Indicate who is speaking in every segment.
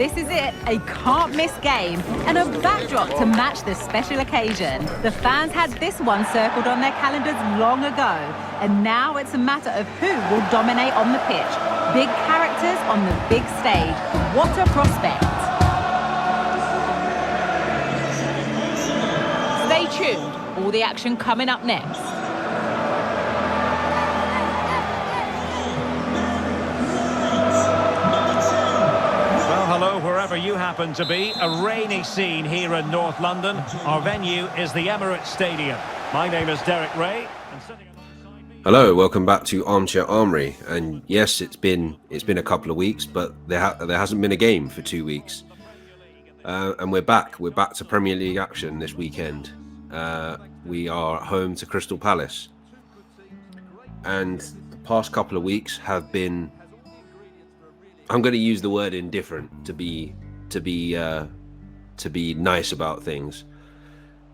Speaker 1: This is it, a can't-miss game and a backdrop to match this special occasion. The fans had this one circled on their calendars long ago, and now it's a matter of who will dominate on the pitch. Big characters on the big stage. What a prospect. Stay tuned, all the action coming up next.
Speaker 2: Hello, wherever you happen to be. A rainy scene here in North London. Our venue is the Emirates Stadium. My name is Derek Ray.
Speaker 3: Hello, welcome back to Armchair Armory. And yes, it's been a couple of weeks, but there hasn't been a game for 2 weeks. And we're back. We're back to Premier League action this weekend. We are home to Crystal Palace. And the past couple of weeks have been, I'm going to use the word indifferent to be nice about things.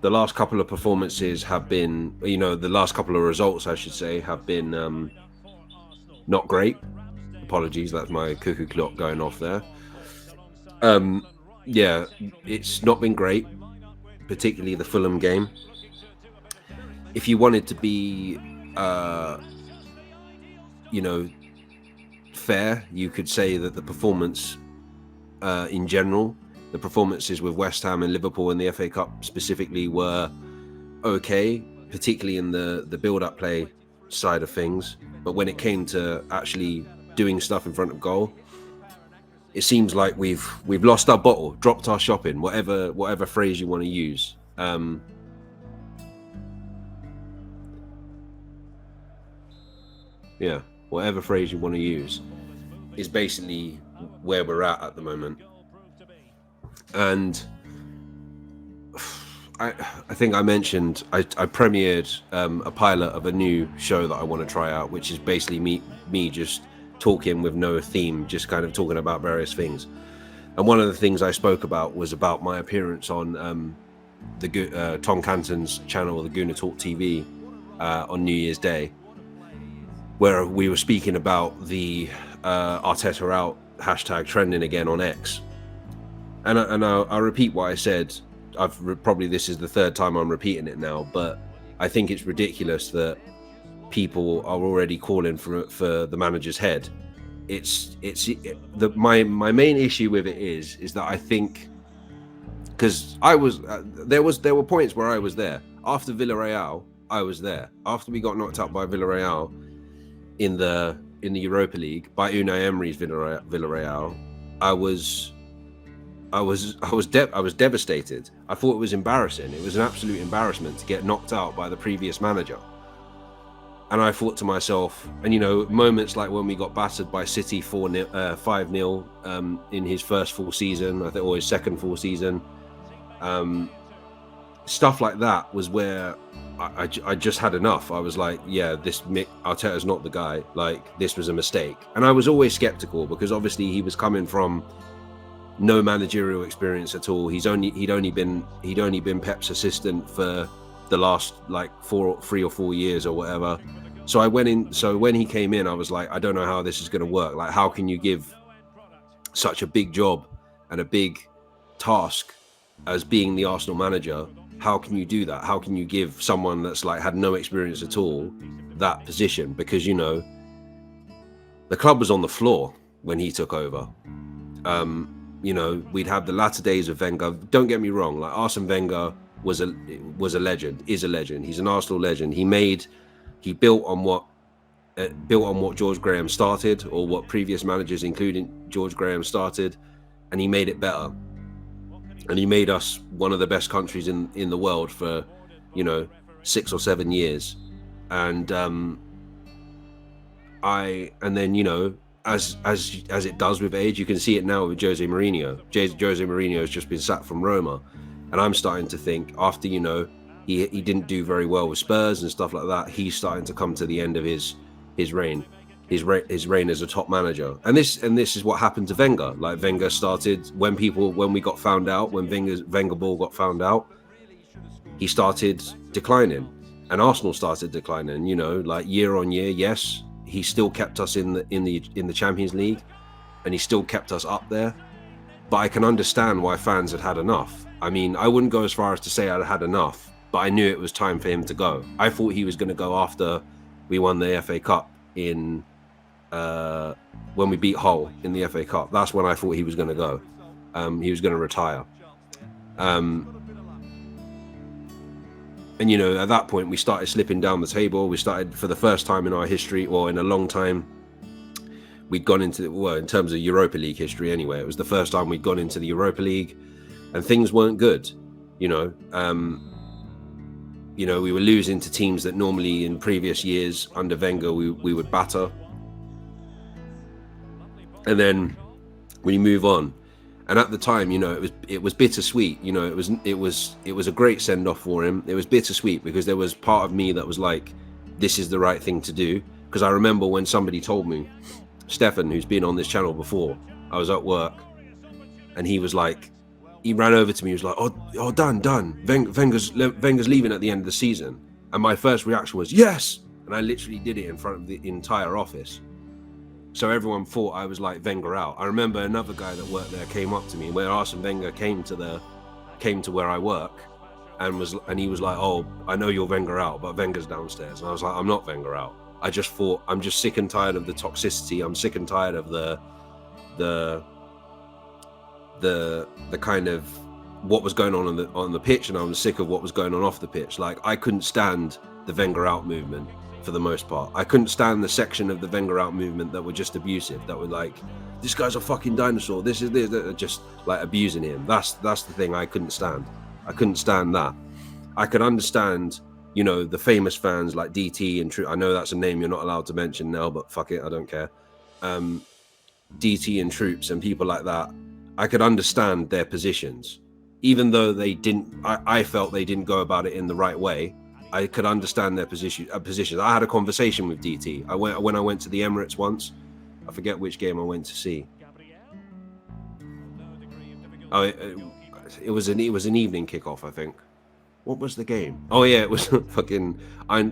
Speaker 3: The last couple of performances have been, the last couple of results, I should say, have been not great. Apologies, that's my cuckoo clock going off there. Yeah, it's not been great, particularly the Fulham game. If you wanted to be, fair, you could say that the performance in general, the performances with West Ham and Liverpool in the FA Cup specifically were okay, particularly in the build-up play side of things. But when it came to actually doing stuff in front of goal, it seems like we've lost our bottle, dropped our shopping, whatever phrase you want to use. Yeah, whatever phrase you want to use is basically where we're at the moment. And I think I mentioned I premiered a pilot of a new show that I want to try out, which is basically me just talking with no theme, just kind of talking about various things. And one of the things I spoke about was about my appearance on the Tom Canton's channel, the Gooner Talk TV, on New Year's Day, where we were speaking about the Arteta out hashtag trending again on X. And I'll repeat what I said. Probably this is the third time I'm repeating it now, but I think it's ridiculous that people are already calling for the manager's head. My main issue with it is that I think, because there were points where I was there. After Villarreal, I was there. After we got knocked out by Villarreal in the Europa League by Unai Emery's Villarreal, I was devastated. I thought it was embarrassing. It was an absolute embarrassment to get knocked out by the previous manager. And I thought to myself, and moments like when we got battered by City 5-0 in his first full season, I think, or his second full season, stuff like that was where I just had enough. I was like, yeah, this Mick Arteta's not the guy. Like, this was a mistake. And I was always skeptical because obviously he was coming from no managerial experience at all. He'd only been Pep's assistant for the last like 3 or 4 years or whatever. So I went in. So when he came in, I was like, I don't know how this is going to work. Like, how can you give such a big job and a big task as being the Arsenal manager? How can you do that? How can you give someone that's like had no experience at all that position? Because the club was on the floor when he took over. We'd have the latter days of Wenger. Don't get me wrong, like Arsene Wenger was a legend, is a legend. He's an Arsenal legend. He built on what George Graham started, or what previous managers, including George Graham, started, and he made it better. And he made us one of the best countries in the world for 6 or 7 years. And as it does with age, you can see it now with Jose Mourinho. Jose Mourinho has just been sacked from Roma, and I'm starting to think after he didn't do very well with Spurs and stuff like that, he's starting to come to the end of his reign as a top manager. And this is what happened to Wenger. Like, Wenger started when we got found out, when Wenger Ball got found out, he started declining, and Arsenal started declining. Like year on year. Yes, he still kept us in the Champions League, and he still kept us up there. but I can understand why fans had had enough. I mean, I wouldn't go as far as to say I'd had enough, but I knew it was time for him to go. I thought he was going to go after we won the FA Cup in when we beat Hull in the FA Cup. That's when I thought he was going to go. He was going to retire. And, you know, at that point, we started slipping down the table. We started, for the first time in our history, or in a long time, we'd gone into, well, in terms of Europa League history anyway, it was the first time we'd gone into the Europa League, and things weren't good, you know. You know, we were losing to teams that normally in previous years under Wenger we would batter. And then we move on. And at the time, you know, it was bittersweet. You know, it was a great send off for him. It was bittersweet because there was part of me that was like, this is the right thing to do. Because I remember when somebody told me, Stefan, who's been on this channel before, I was at work, and he was like, he ran over to me. He was like, "Oh, done. Wenger's leaving at the end of the season." And my first reaction was yes, and I literally did it in front of the entire office. So everyone thought I was like, Wenger out. I remember another guy that worked there came up to me when Arsene Wenger came to where I work, and he was like, "Oh, I know you're Wenger out, but Wenger's downstairs." And I was like, "I'm not Wenger out. I just thought I'm just sick and tired of the toxicity. I'm sick and tired of the kind of what was going on the pitch, and I was sick of what was going on off the pitch. Like, I couldn't stand the Wenger out movement for the most part. I couldn't stand the section of the Wenger out movement that were just abusive, that were like, this guy's a fucking dinosaur, this is this, just like abusing him. That's the thing I couldn't stand. I couldn't stand that. I could understand, you know, the famous fans like DT and I know that's a name you're not allowed to mention now, but fuck it, I don't care. DT and Troops and people like that, I could understand their positions, even though they didn't. I felt they didn't go about it in the right way. I could understand their positions. I had a conversation with DT. When I went to the Emirates once. I forget which game I went to see. Oh, it was an evening kickoff, I think. What was the game? Oh yeah, it was fucking.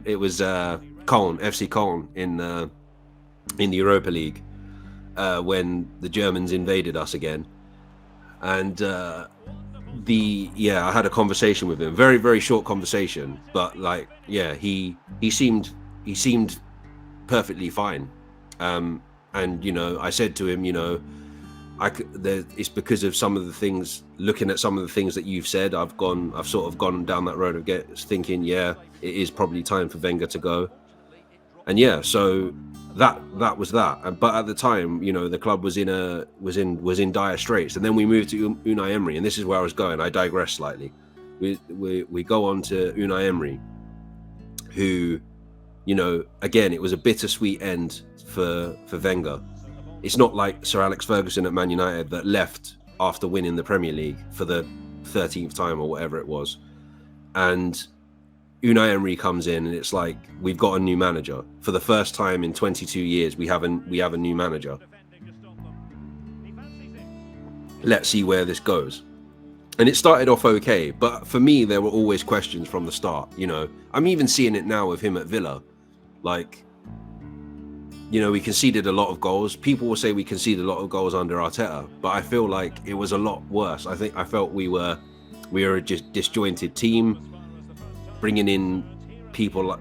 Speaker 3: It was Köln, FC Köln in the Europa League when the Germans invaded us again. And I had a conversation with him, very, very short conversation, but like, yeah, he seemed perfectly fine. And, you know, I said to him, you know, it's because of some of the things, looking at some of the things that you've said, I've sort of gone down that road of thinking, yeah, it is probably time for Wenger to go. And yeah, so that was that. But at the time, you know, the club was in dire straits. And then we moved to Unai Emery, and this is where I was going. I digress slightly. We go on to Unai Emery, who, you know, again, it was a bittersweet end for Wenger. It's not like Sir Alex Ferguson at Man United that left after winning the Premier League for the 13th time or whatever it was. And Unai Emery comes in, and it's like, we've got a new manager. For the first time in 22 years, we have a new manager. Let's see where this goes. And it started off okay, but for me, there were always questions from the start. You know, I'm even seeing it now with him at Villa. Like, you know, we conceded a lot of goals. People will say we conceded a lot of goals under Arteta, but I feel like it was a lot worse. I felt we were a just disjointed team, bringing in people,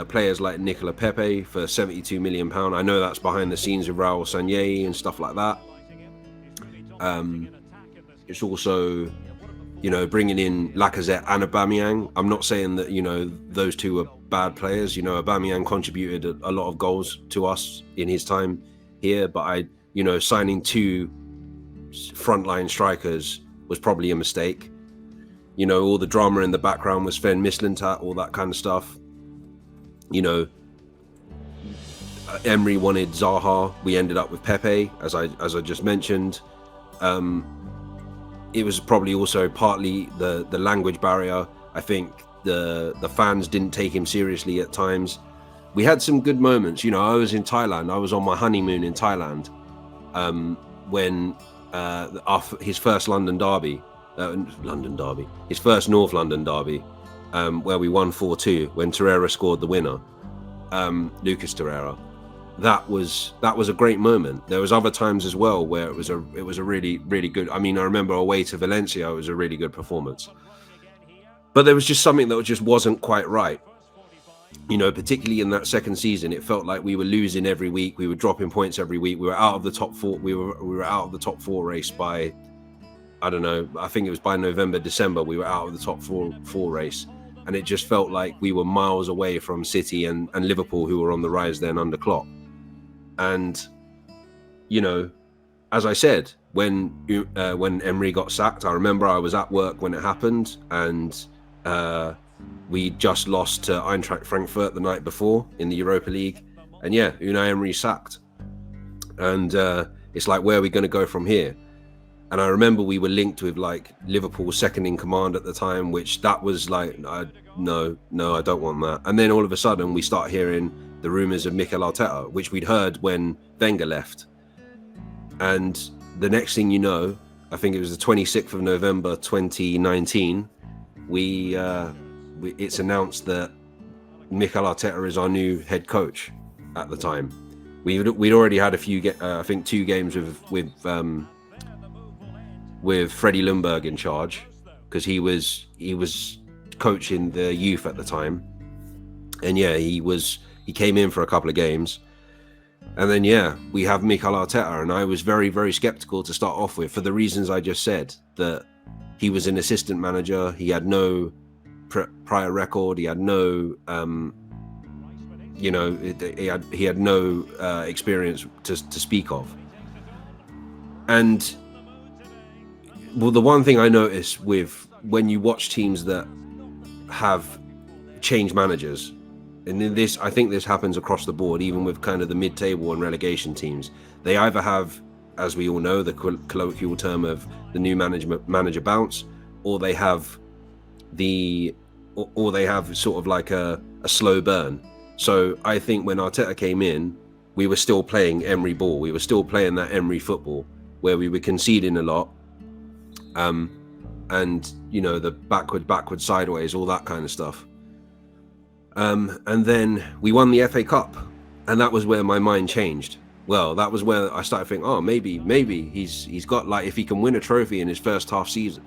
Speaker 3: players like Nicola Pepe for £72 million. I know that's behind the scenes of Raul Sanllehi and stuff like that. It's also, you know, bringing in Lacazette and Aubameyang. I'm not saying that, you know, those two were bad players. You know, Aubameyang contributed a lot of goals to us in his time here, but signing two frontline strikers was probably a mistake. You know, all the drama in the background was Sven Mislintat, all that kind of stuff. You know, Emery wanted Zaha. We ended up with Pepe, as I just mentioned. It was probably also partly the language barrier. I think the fans didn't take him seriously at times. We had some good moments. You know, I was in Thailand. I was on my honeymoon in Thailand when his first London derby, his first North London derby, where we won 4-2 when Torreira scored the winner, Lucas Torreira. that was a great moment. There was other times as well where it was a really, really good. I mean, I remember away to Valencia, it was a really good performance. But there was just something that just wasn't quite right. You know, particularly in that second season, it felt like we were losing every week. We were dropping points every week. We were out of the top four. We were out of the top four race by, I don't know, I think it was by November, December, we were out of the top four race. And it just felt like we were miles away from City and Liverpool, who were on the rise then under Klopp. And, you know, as I said, when Emery got sacked, I remember I was at work when it happened, and we just lost to Eintracht Frankfurt the night before in the Europa League. And yeah, Unai Emery sacked. And it's like, where are we going to go from here? And I remember we were linked with like Liverpool's second in command at the time, which that was like, no, I don't want that. And then all of a sudden we start hearing the rumours of Mikel Arteta, which we'd heard when Wenger left. And the next thing you know, I think it was the 26th of November 2019, it's announced that Mikel Arteta is our new head coach at the time. We'd already had a few, I think 2 games with Freddie Ljungberg in charge, because he was coaching the youth at the time. And yeah, he came in for a couple of games. And then, yeah, we have Mikel Arteta, and I was very, very skeptical to start off with for the reasons I just said, that he was an assistant manager. He had no prior record. He had no, he had no experience to speak of. And, well, the one thing I noticed with when you watch teams that have changed managers, and in this, I think this happens across the board, even with kind of the mid-table and relegation teams. They either have, as we all know, the colloquial term of the new manager bounce, or they have sort of like a slow burn. So I think when Arteta came in, we were still playing Emery ball. We were still playing that Emery football, where we were conceding a lot, and you know, the backward, sideways, all that kind of stuff. And then we won the FA Cup, and that was where my mind changed. Well, that was where I started thinking, oh, maybe he's got, like, if he can win a trophy in his first half season,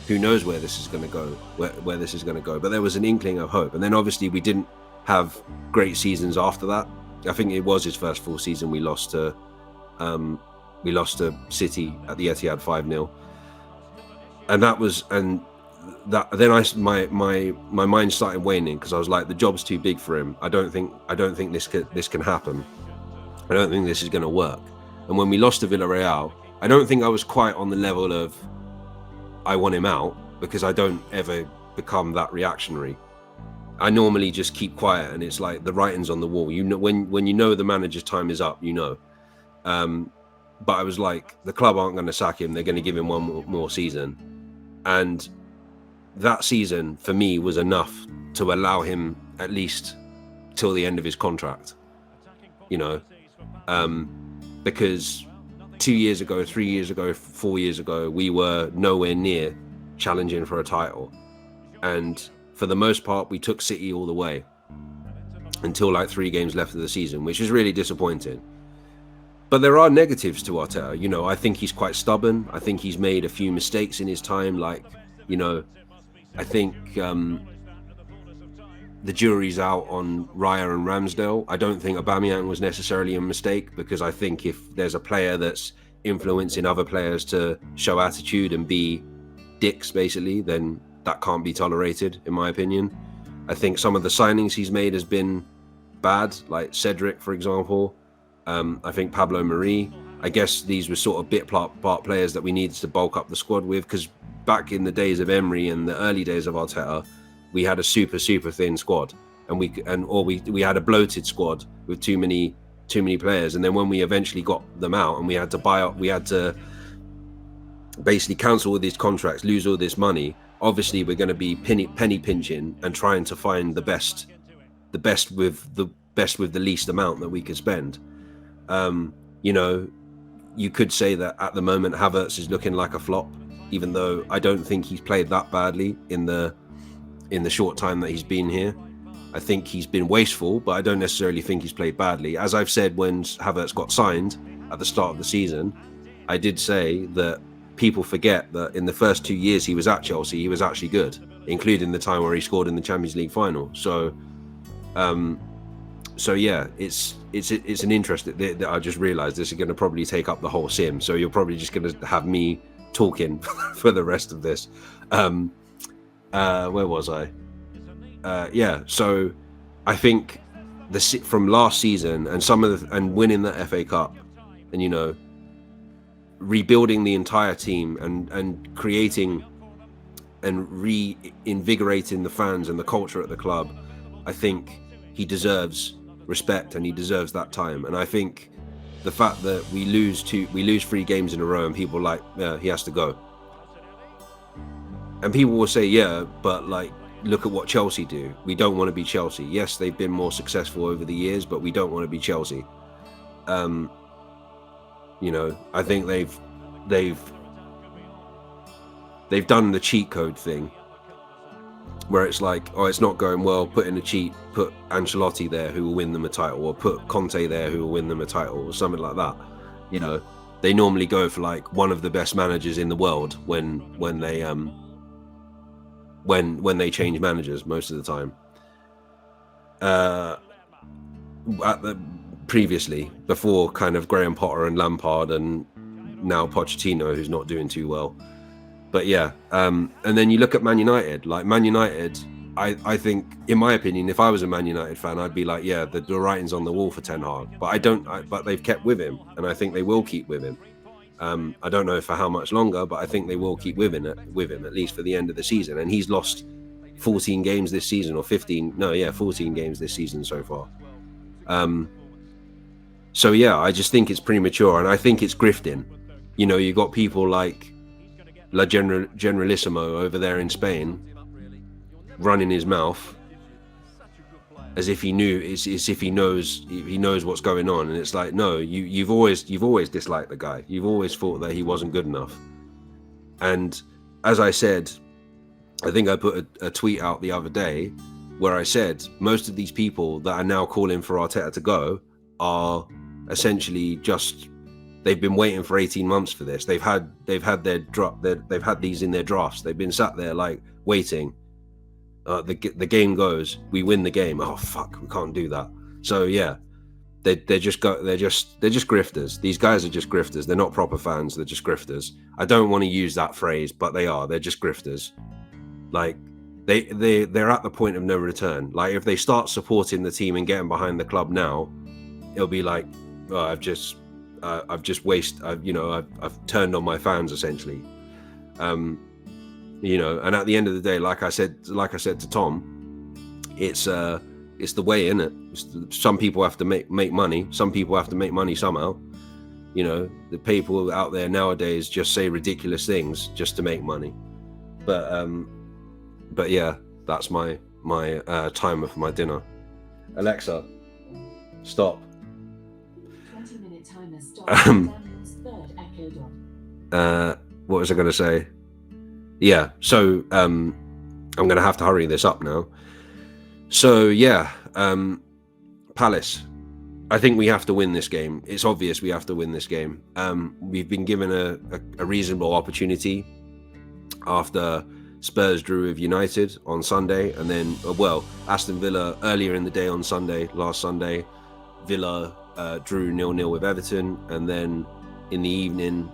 Speaker 3: who knows where this is going to go, where this is going to go. But there was an inkling of hope. And then obviously we didn't have great seasons after that. I think it was his first full season. We lost to City at the Etihad 5-0. And that was, then my mind started waning, because I was like, the job's too big for him. I don't think this can happen. I don't think this is going to work. And when we lost to Villarreal, I don't think I was quite on the level of I want him out, because I don't ever become that reactionary. I normally just keep quiet, and it's like the writing's on the wall. You know, when you know the manager's time is up, you know. But I was like, the club aren't going to sack him. They're going to give him one more season. And that season for me was enough to allow him at least till the end of his contract, you know, because 2 years ago, 3 years ago, 4 years ago, we were nowhere near challenging for a title. And for the most part, we took City all the way until like 3 games left of the season, which is really disappointing. But there are negatives to Arteta. You know, I think he's quite stubborn. I think he's made a few mistakes in his time. Like, you know, I think the jury's out on Raya and Ramsdale. I don't think Aubameyang was necessarily a mistake, because I think if there's a player that's influencing other players to show attitude and be dicks, basically, then that can't be tolerated, in my opinion. I think some of the signings he's made has been bad, like Cedric, for example. I think Pablo Mari. I guess these were sort of bit part players that we needed to bulk up the squad with, because back in the days of Emery and the early days of Arteta, we had a super thin squad, and we had a bloated squad with too many players. And then when we eventually got them out, and we had to basically cancel all these contracts, lose all this money. Obviously, we're going to be penny pinching and trying to find the best with the least amount that we could spend. You know, you could say that at the moment Havertz is looking like a flop, even though I don't think he's played that badly in the short time that he's been here. I think he's been wasteful, but I don't necessarily think he's played badly. As I've said when Havertz got signed at the start of the season, I did say that people forget that in the first 2 years he was at Chelsea, he was actually good, including the time where he scored in the Champions League final. So yeah, it's an interest that I just realised this is going to probably take up the whole sim. So you're probably just going to have me talking for the rest of this. Where was I? Yeah, so I think from last season and winning the FA Cup, and rebuilding the entire team and creating and reinvigorating the fans and the culture at the club, I think he deserves respect and he deserves that time. And I think the fact that we lose 3 games in a row and people are like, yeah, he has to go. And people will say, yeah, but like, look at what Chelsea do. We don't want to be Chelsea. Yes, they've been more successful over the years, but we don't want to be Chelsea. I think they've done the cheat code thing, where it's like, oh, it's not going well, put Ancelotti there who will win them a title, or put Conte there who will win them a title, or something like that. They normally go for like one of the best managers in the world when they change managers most of the time. Previously, before kind of Graham Potter and Lampard, and now Pochettino, who's not doing too well. But yeah, and then you look at Man United. Like Man United, I think, in my opinion, if I was a Man United fan, I'd be like, yeah, the writing's on the wall for Ten Hag. But but they've kept with him, and I think they will keep with him. I don't know for how much longer, but I think they will keep with him at least for the end of the season. And he's lost 14 games this season, or 14 games this season so far. So yeah, I just think it's premature, and I think it's grifting. You got people like La Generalissimo over there in Spain running his mouth as if he knows what's going on, and it's like, no, you've always disliked the guy. You've always thought that he wasn't good enough. And as I said, I think I put a tweet out the other day where I said most of these people that are now calling for Arteta to go are essentially they've been waiting for 18 months for this. They've had these in their drafts. They've been sat there like waiting. The game goes, we win the game. Oh fuck, we can't do that. So yeah, they're just grifters. These guys are just grifters. They're not proper fans. They're just grifters. I don't want to use that phrase, but they are. They're just grifters. Like they're at the point of no return. Like if they start supporting the team and getting behind the club now, it'll be like, oh, I've turned on my fans essentially. And at the end of the day, like I said to Tom, it's the way, in it. Some people have to make money. Some people have to make money somehow. The people out there nowadays just say ridiculous things just to make money. But yeah, that's my timer for my dinner. Alexa, stop.
Speaker 4: 20-minute timer stop.
Speaker 3: What was I going to say? Yeah, so I'm going to have to hurry this up now. So yeah, Palace. I think we have to win this game. It's obvious we have to win this game. We've been given a reasonable opportunity after Spurs drew with United on Sunday, and then Aston Villa earlier in the day on last Sunday. Villa drew 0-0 with Everton, and then in the evening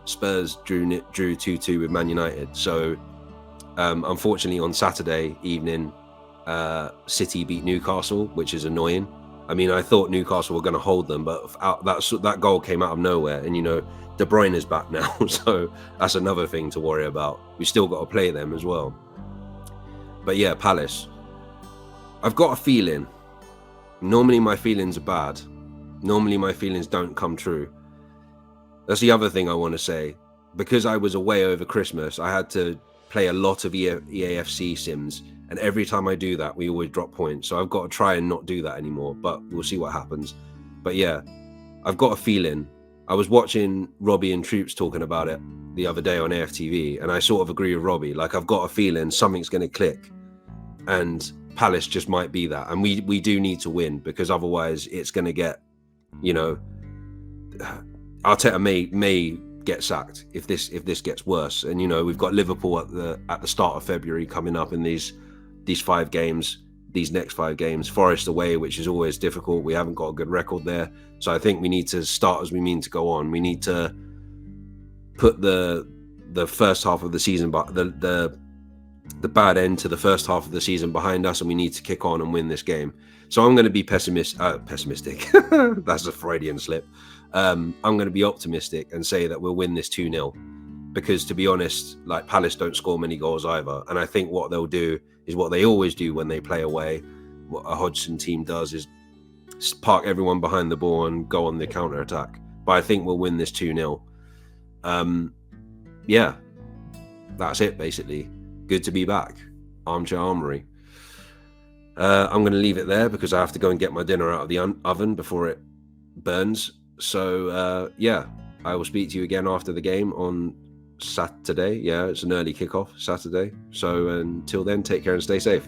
Speaker 3: Spurs drew 2-2 with Man United. So unfortunately on Saturday evening City beat Newcastle, which is annoying. I mean, I thought Newcastle were going to hold them, but that goal came out of nowhere, and De Bruyne is back now, so that's another thing to worry about. We still got to play them as well. But yeah, Palace. I've got a feeling. Normally my feelings are bad. Normally my feelings don't come true. That's the other thing I want to say. Because I was away over Christmas, I had to play a lot of EAFC sims, and every time I do that, we always drop points. So I've got to try and not do that anymore, but we'll see what happens. But yeah, I've got a feeling. I was watching Robbie and Troops talking about it the other day on AFTV, and I sort of agree with Robbie. Like, I've got a feeling something's going to click, and Palace just might be that, and we do need to win, because otherwise it's going to get, you know, Arteta may get sacked if this gets worse. And you know, we've got Liverpool at the start of February coming up in these 5 games, these next 5 games. Forest away, which is always difficult. We haven't got a good record there, so I think we need to start as we mean to go on. We need to put the first half of the season, but the bad end to the first half of the season behind us, and we need to kick on and win this game. So I'm going to be pessimistic. That's a Freudian slip. I'm going to be optimistic and say that we'll win this 2-0, because to be honest, like, Palace don't score many goals either, and I think what they'll do is what they always do when they play away. What a Hodgson team does is park everyone behind the ball and go on the counter attack. But I think we'll win this 2-0. Yeah, that's it basically. Good to be back. Armchair Armory. I'm going to leave it there because I have to go and get my dinner out of the oven before it burns. So yeah, I will speak to you again after the game on Saturday. Yeah, it's an early kickoff Saturday. So until then, take care and stay safe.